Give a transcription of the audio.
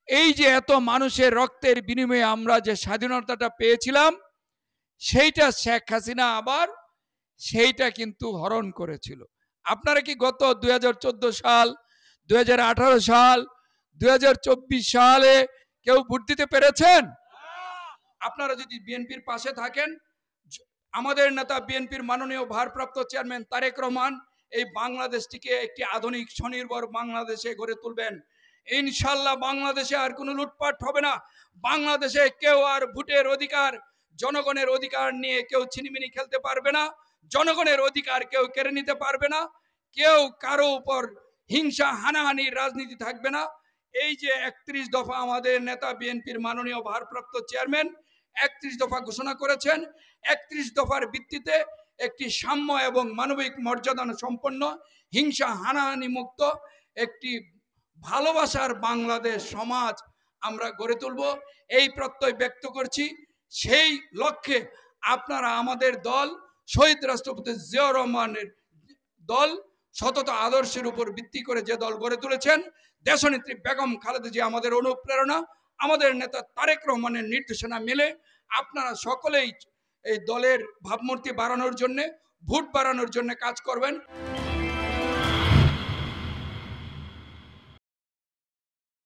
এই যে এত মানুষের রক্তের বিনিময়ে আমরা যে স্বাধীনতাটা পেয়েছিলাম, সেইটা শেখ হাসিনা আবার সেইটা কিন্তু হরণ করেছিল। আপনারা কি গত 2014 সাল, 2018 সাল, 2024 সালে কেউ ভোট দিতে পেরেছেন? আপনারা যদি বিএনপির পাশে থাকেন, আমাদের নেতা বিএনপির মাননীয় ভারপ্রাপ্ত চেয়ারম্যান তারেক রহমান এই বাংলাদেশটিকে একটি আধুনিক স্বনির্ভর বাংলাদেশে গড়ে তুলবেন। ইনশাল্লাহ বাংলাদেশে আর কোনো লুটপাট হবে না। বাংলাদেশে কেউ আর ভোটের অধিকার, জনগণের অধিকার নিয়ে কেউ ছিনিমিনি খেলতে পারবে না। জনগণের অধিকার কেউ কেড়ে নিতে পারবে না। কেউ কারো উপর হিংসা হানাহানির রাজনীতি থাকবে না। এই যে 31 দফা আমাদের নেতা বিএনপির মাননীয় ভারপ্রাপ্ত চেয়ারম্যান 31 দফা ঘোষণা করেছেন, 31 দফার ভিত্তিতে একটি সাম্য এবং মানবিক মর্যাদা সম্পন্ন, হিংসা হানাহানি মুক্ত একটি ভালোবাসার বাংলাদেশ সমাজ আমরা গড়ে তুলব, এই প্রত্যয় ব্যক্ত করছি। সেই লক্ষ্যে আপনারা আমাদের দল শহীদ রাষ্ট্রপতি জিয়াউর রহমানের দল সতত আদর্শের উপর ভিত্তি করে যে দল গড়ে তুলেছেন, দেশনেত্রী বেগম খালেদা জিয়া আমাদের অনুপ্রেরণা, আমাদের নেতা তারেক রহমানের নির্দেশনা মেলে আপনারা সকলেই এই দলের ভাবমূর্তি বাড়ানোর জন্য, ভোট বাড়ানোর জন্য কাজ করবেন।